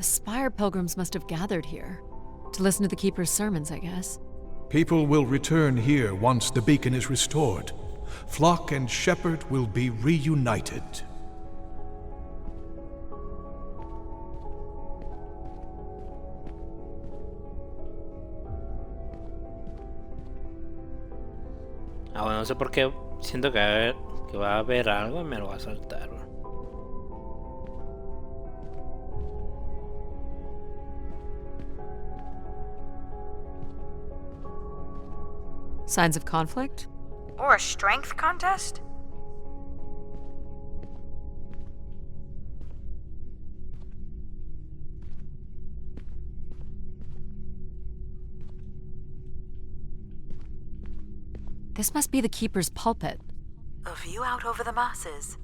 The Spire pilgrims must have gathered here. To listen to the Keeper's sermons, I guess. People will return here once the beacon is restored. Flock and shepherd will be reunited. Ah, bueno, no sé por qué siento que va a haber algo y me lo va a saltar. Signs of conflict? Or a strength contest? This must be the Keeper's pulpit. A view out over the masses.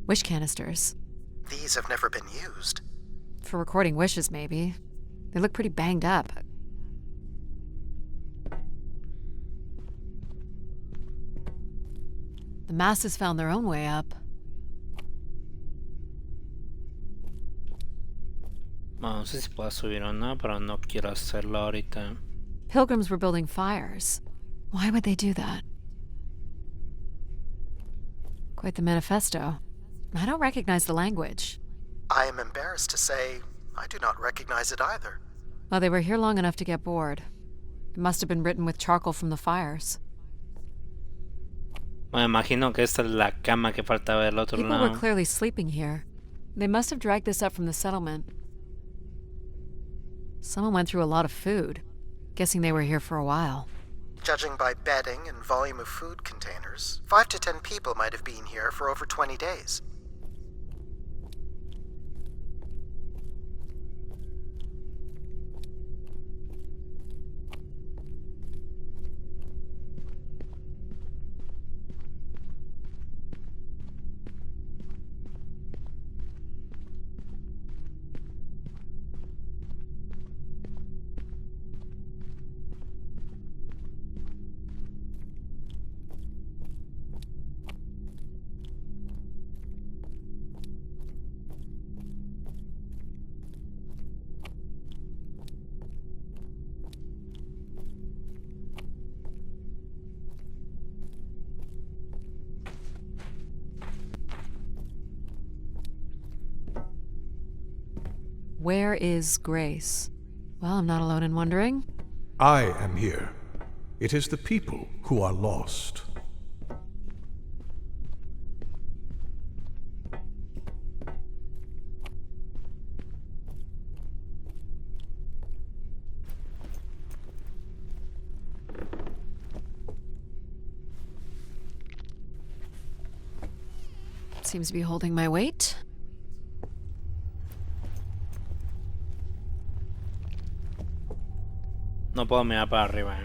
Wish canisters. These have never been used. For recording wishes, maybe. They look pretty banged up. The masses found their own way up. No sé si puedo subir o no, pero no quiero hacerlo ahorita. Pilgrims were building fires. Why would they do that? Quite the manifesto. I don't recognize the language. I am embarrassed to say I do not recognize it either. Well, they were here long enough to get bored. It must have been written with charcoal from the fires. Me imagino que esta es la cama que faltaba del otro People lado. were clearly sleeping here. They must have dragged this up from the settlement. Someone went through a lot of food. Guessing they were here for a while. Judging by bedding and volume of food containers, 5 to 10 people might have been here for over 20 days. Where is Grace? Well, I'm not alone in wondering. I am here. It is the people who are lost. Seems to be holding my weight. No puedo mirar para arriba,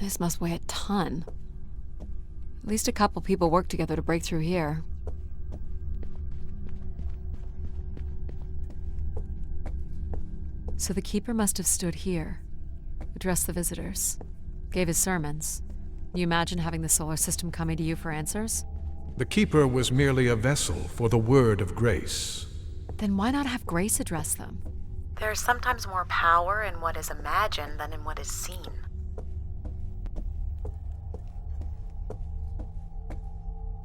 This must weigh a ton. At least a couple people worked together to break through here. So the Keeper must have stood here, addressed the visitors, gave his sermons. You imagine having the solar system coming to you for answers? The Keeper was merely a vessel for the word of grace. Then why not have Grace address them? There is sometimes more power in what is imagined than in what is seen.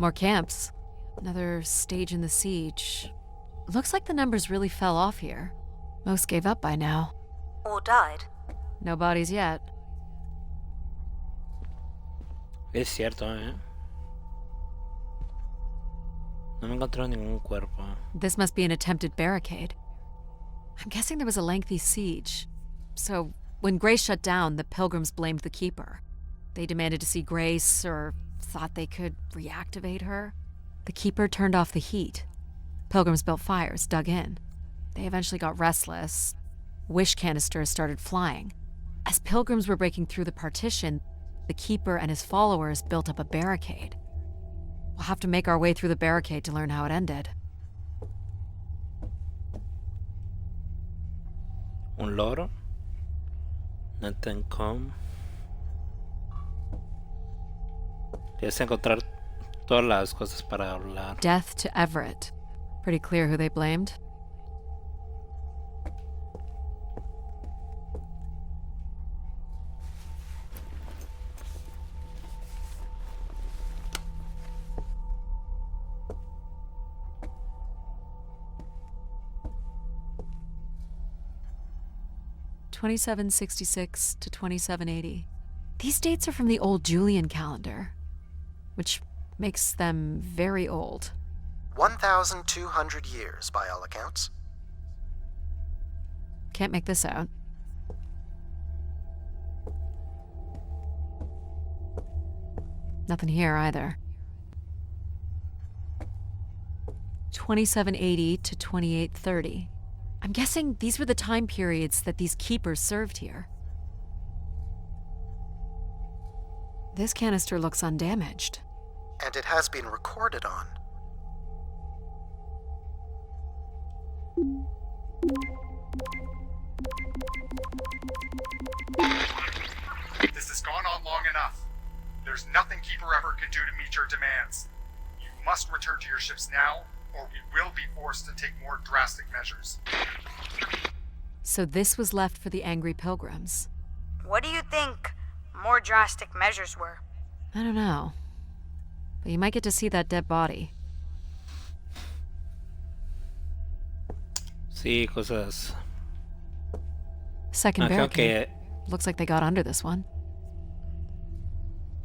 More camps. Another stage in the siege. Looks like the numbers really fell off here. Most gave up by now. Or died. No bodies yet. Es cierto, No me encontré ningún cuerpo. This must be an attempted barricade. I'm guessing there was a lengthy siege. So, when Grace shut down, the pilgrims blamed the Keeper. They demanded to see Grace, or thought they could reactivate her. The keeper turned off the heat. Pilgrims built fires, dug in. They eventually got restless. Wish canisters started flying. As pilgrims were breaking through the partition, the keeper and his followers built up a barricade. We'll have to make our way through the barricade to learn how it ended. Un loro. Nothing come. Quieres encontrar todas las cosas para hablar. Death to Everett. Pretty clear who they blamed. (2766 to 2780). These dates are from the old Julian calendar, which makes them very old. 1,200 years, by all accounts. Can't make this out. Nothing here either. 2780 to 2830. I'm guessing these were the time periods that these keepers served here. This canister looks undamaged. And it has been recorded on. This has gone on long enough. There's nothing Keeper ever can do to meet your demands. You must return to your ships now, or we will be forced to take more drastic measures. So this was left for the angry pilgrims. What do you think more drastic measures were? I don't know. But you might get to see that dead body. Sí, cosas. Second Imagino barricade. que, Looks like they got under this one.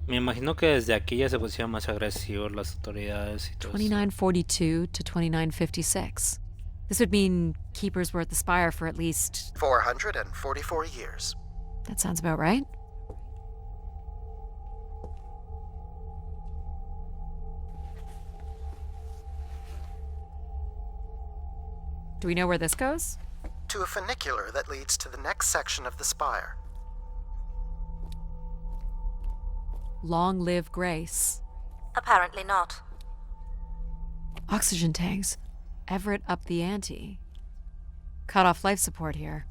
me imagino que desde aquí ya se pusieron más agresivos las autoridades y todo eso. 2942 to 2956. This would mean keepers were at the spire for at least... 444 years. That sounds about right. Do we know where this goes? To a funicular that leads to the next section of the spire. Long live Grace. Apparently not. Oxygen tanks. Everett upped the ante. Cut off life support here.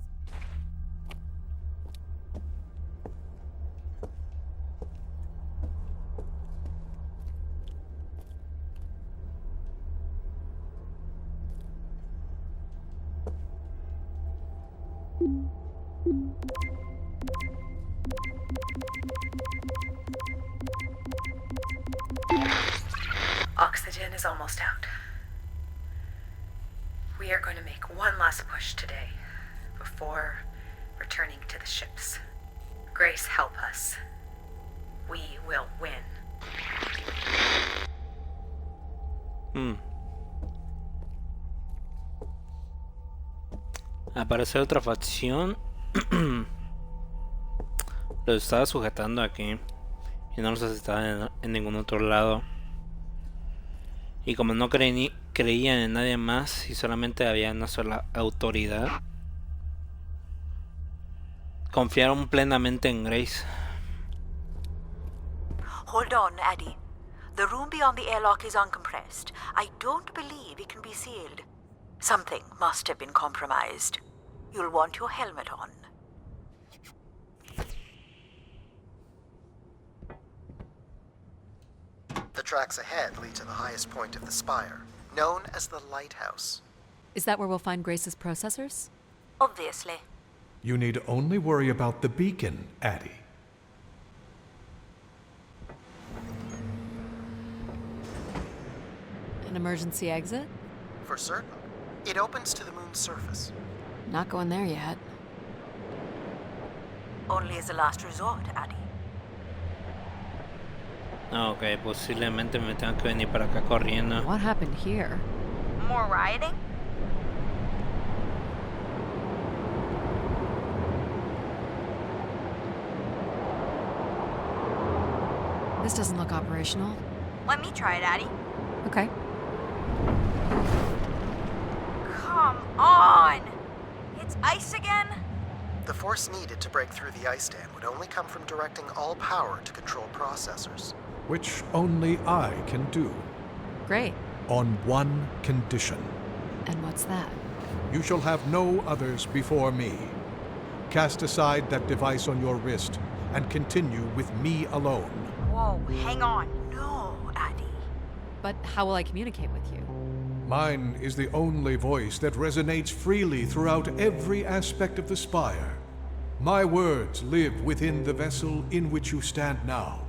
Oxygen is almost out. We are going to make one last push today before returning to the ships. Grace, help us. We will win. Aparece otra facción. Los estaba sujetando aquí y no los estaba en ningún otro lado. Y como no creían en nadie más y solamente había una sola autoridad, confiaron plenamente en Grace. Hold on, Addie. The room beyond the airlock is uncompressed. I don't believe it can be sealed. Something must have been compromised. You'll want your helmet on. The tracks ahead lead to the highest point of the spire, known as the lighthouse. Is that where we'll find Grace's processors? Obviously. You need only worry about the beacon, Addie. An emergency exit? For certain. It opens to the moon's surface. Not going there yet. Only as a last resort, Addie. Ok, posiblemente me tengan que venir para acá corriendo. What happened here? More rioting? This doesn't look operational. Let me try it, Addie. Okay. Come on! It's ice again? The force needed to break through the ice dam would only come from directing all power to control processors. Which only I can do. Great. On one condition. And what's that? You shall have no others before me. Cast aside that device on your wrist and continue with me alone. Whoa, hang on. No, Addie. But how will I communicate with you? Mine is the only voice that resonates freely throughout every aspect of the spire. My words live within the vessel in which you stand now.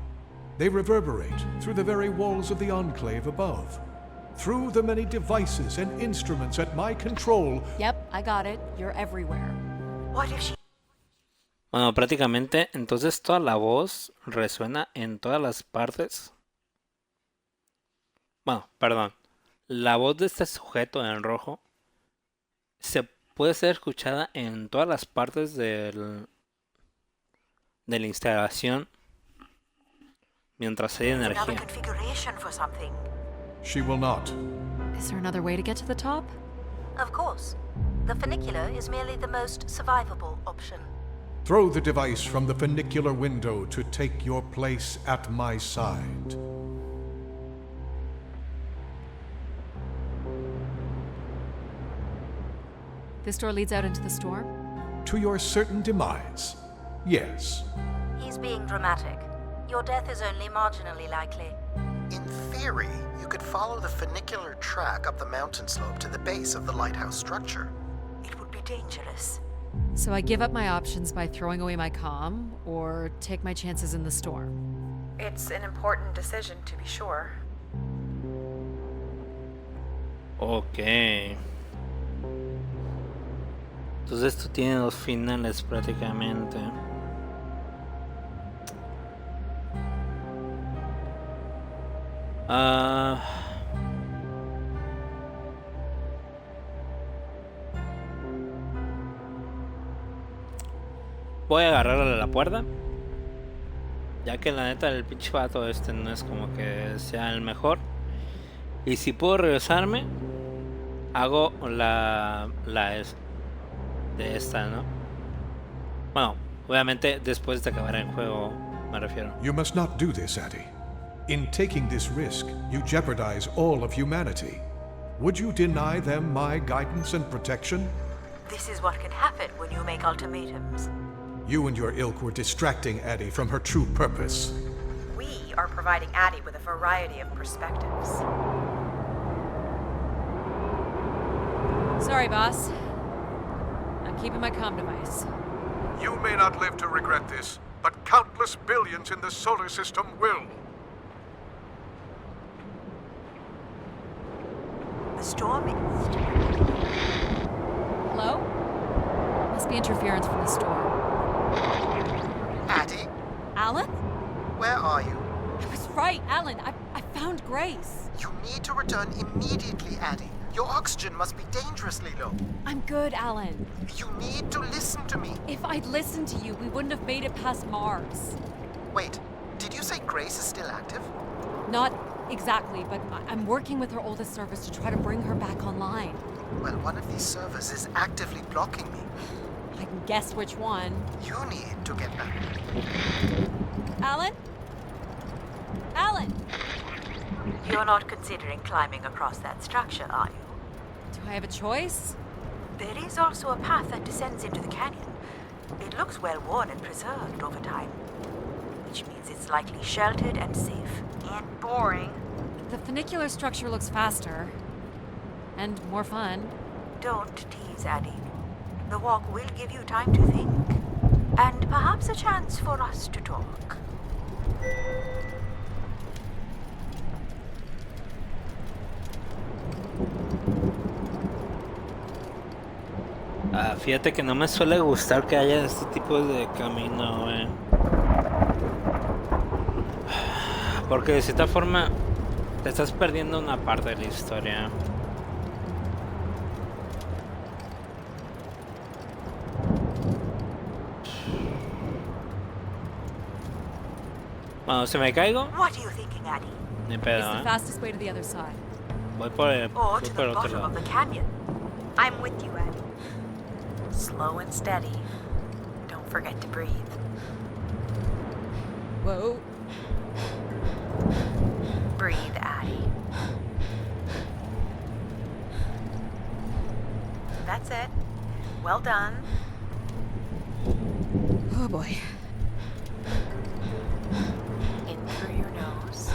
They reverberate through the very walls of the enclave above. Through the many devices and instruments at my control. Yep, I got it. You're everywhere. What if she... Bueno, prácticamente, entonces toda la voz resuena en todas las partes. Bueno, perdón. La voz de este sujeto en rojo se puede ser escuchada en todas las partes de la instalación mientras hay Another energía. configuration for something. She will not. Is there another way to get to the top? Of course. The funicular is merely the most survivable option. Throw the device from the funicular window to take your place at my side. This door leads out into the storm? To your certain demise. Yes. He's being dramatic. Your death is only marginally likely. In theory, you could follow the funicular track up the mountain slope to the base of the lighthouse structure. It would be dangerous. So I give up my options by throwing away my comm, or take my chances in the storm? It's an important decision, to be sure. Ok. Entonces esto tiene dos finales prácticamente. Voy a agarrarle la puerta. Ya que la neta el pinche vato este no es como que sea el mejor. Y si puedo regresarme, hago la de esta, ¿no? Bueno, obviamente después de acabar el juego, me refiero. You must not do this, Addie. In taking this risk, you jeopardize all of humanity. Would you deny them my guidance and protection? This is what can happen when you make ultimatums. You and your ilk were distracting Addie from her true purpose. We are providing Addie with a variety of perspectives. Sorry, boss. I'm keeping my comm device. You may not live to regret this, but countless billions in the solar system will. The storm is... Hello? Must be interference from the storm. Addie, Alan? where are you? I was right, Alan. I found Grace. You need to return immediately, Addie. Your oxygen must be dangerously low. I'm good, Alan. You need to listen to me. If I'd listened to you, we wouldn't have made it past Mars. Wait, did you say Grace is still active? Not exactly, but I'm working with her oldest service to try to bring her back online. Well, one of these servers is actively blocking me. I can guess which one. You need to get back. Alan? Alan! You're not considering climbing across that structure, are you? Do I have a choice? There is also a path that descends into the canyon. It looks well worn and preserved over time, which means it's likely sheltered and safe. And boring. The funicular structure looks faster. And more fun. Don't tease, Addie. The walk will give you time to think. And perhaps a chance for us to talk. Fíjate que no me suele gustar que haya este tipo de camino, porque de cierta forma te estás perdiendo una parte de la historia. Bueno, si me caigo, What are you thinking, Addie? ni It's pedo, the ¿eh? fastest way to the other side. Voy por el, Or voy to por the el otro bottom of lado. the canyon? I'm with you, Addie. Slow and steady. Don't forget to breathe. Whoa. Breathe, Addie. That's it. Well done. Oh boy. In through your nose,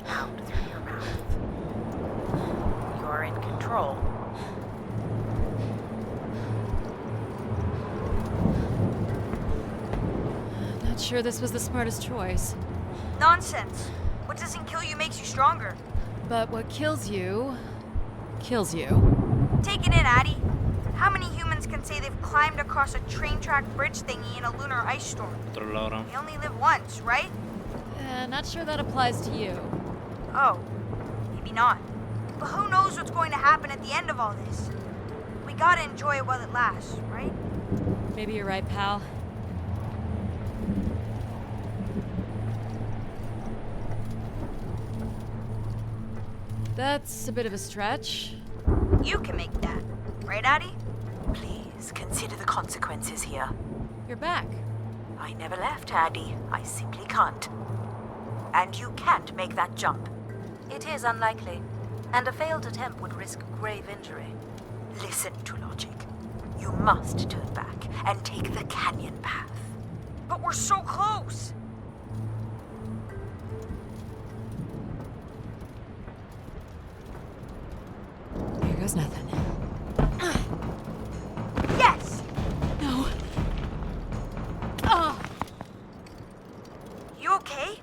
out through your mouth. You're in control. Not sure this was the smartest choice. Nonsense. What doesn't kill you makes you stronger. But what kills you, kills you. Take it in, Addie. How many humans can say they've climbed across a train track bridge thingy in a lunar ice storm? Otro loro. They only live once, right? Not sure that applies to you. Oh, maybe not. But who knows what's going to happen at the end of all this? We gotta enjoy it while it lasts, right? Maybe you're right, pal. That's a bit of a stretch. You can make that, right, Addie? Please consider the consequences here. You're back. I never left, Addie. I simply can't. And you can't make that jump. It is unlikely, and a failed attempt would risk grave injury. Listen to logic. You must turn back and take the canyon path. But we're so close! Here goes nothing. Yes! No. Oh. You okay?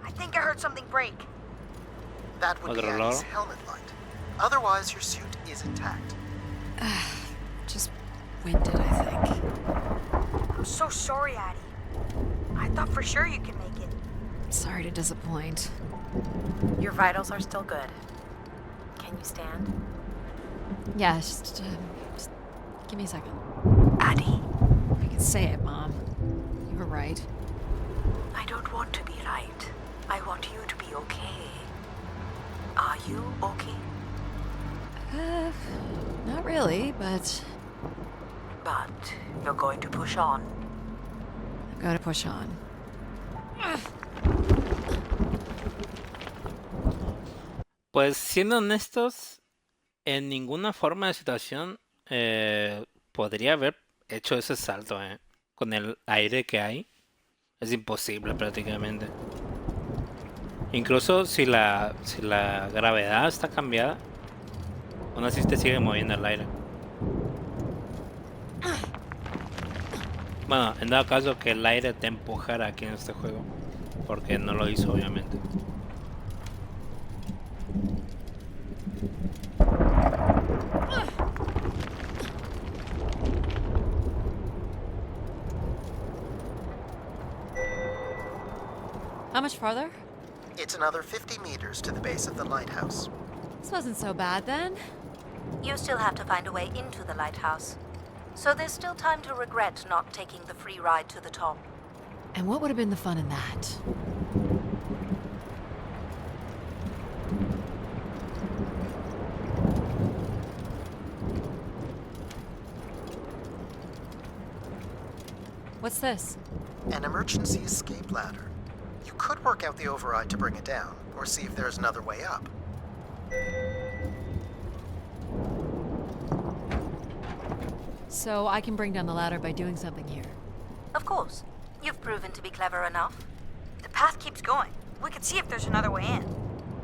I think I heard something break. That would be Otro Addie's lado. helmet light. Otherwise, your suit is intact. Just winded, I think. I'm so sorry, Addie. I thought for sure you could make it. Sorry to disappoint. Your vitals are still good. Can you stand? Yeah, just give me a second. Addie, I can say it, Mom. You were right. I don't want to be right. I want you to be okay. Are you okay? Not really, but But you're going to push on. I'm going to push on. Pues siendo honestos, en ninguna forma de situación podría haber hecho ese salto, con el aire que hay. Es imposible prácticamente. Incluso si la gravedad está cambiada, aún así te sigue moviendo el aire. Bueno, en dado caso que el aire te empujara aquí en este juego, porque no lo hizo obviamente. How much farther? It's another 50 meters to the base of the lighthouse. This wasn't so bad then. You still have to find a way into the lighthouse. So there's still time to regret not taking the free ride to the top. And what would have been the fun in that? What's this? An emergency escape ladder. You could work out the override to bring it down, or see if there's another way up. So I can bring down the ladder by doing something here. Of course. You've proven to be clever enough. The path keeps going. We can see if there's another way in.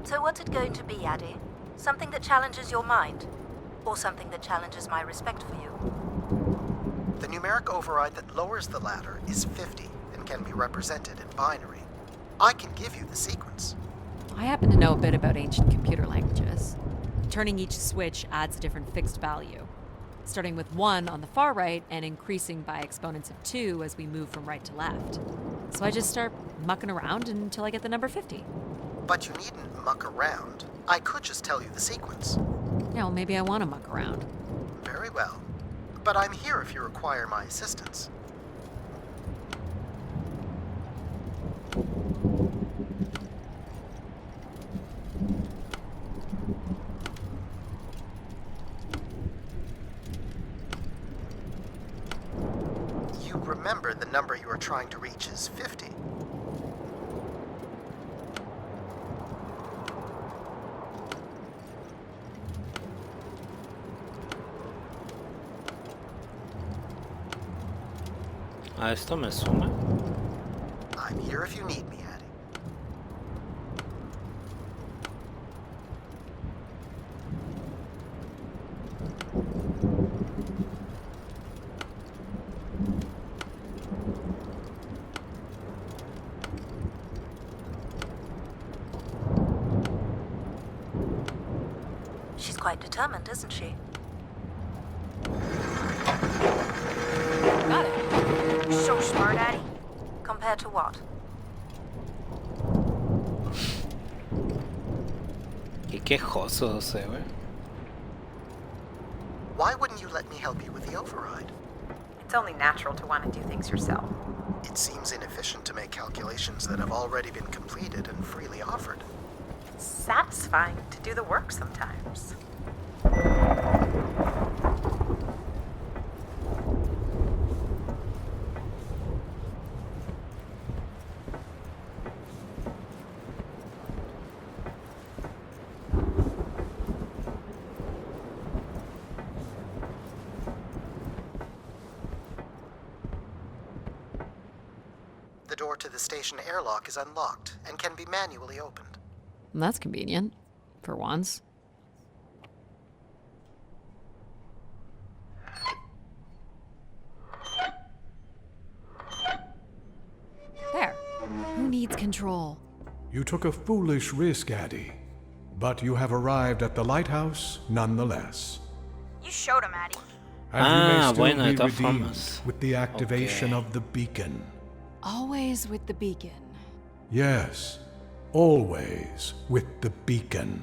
So what's it going to be, Addie? Something that challenges your mind? Or something that challenges my respect for you? The numeric override that lowers the ladder is 50 and can be represented in binary. I can give you the sequence. I happen to know a bit about ancient computer languages. Turning each switch adds a different fixed value, starting with 1 on the far right and increasing by exponents of 2 as we move from right to left. So I just start mucking around until I get the number 50. But you needn't muck around. I could just tell you the sequence. Yeah, well, maybe I want to muck around. Very well. But I'm here if you require my assistance. You remember the number you are trying to reach is 50. ¿A esto me suma? I'm here if you need me, Addie. She's quite determined, isn't she? Got it. So smart, Addie. Compared to what? Qué quejoso ese, güey. Why wouldn't you let me help you with the override? It's only natural to want to do things yourself. It seems inefficient to make calculations that have already been completed and freely offered. It's satisfying to do the work sometimes. The door to the station airlock is unlocked and can be manually opened. That's convenient. For once. There. Who needs control? You took a foolish risk, Addie. But you have arrived at the lighthouse nonetheless. You showed him, Addie. And you may still bueno, de be todas redeemed formas. with the activation Okay. of the beacon. Always with the beacon. Yes, always with the beacon.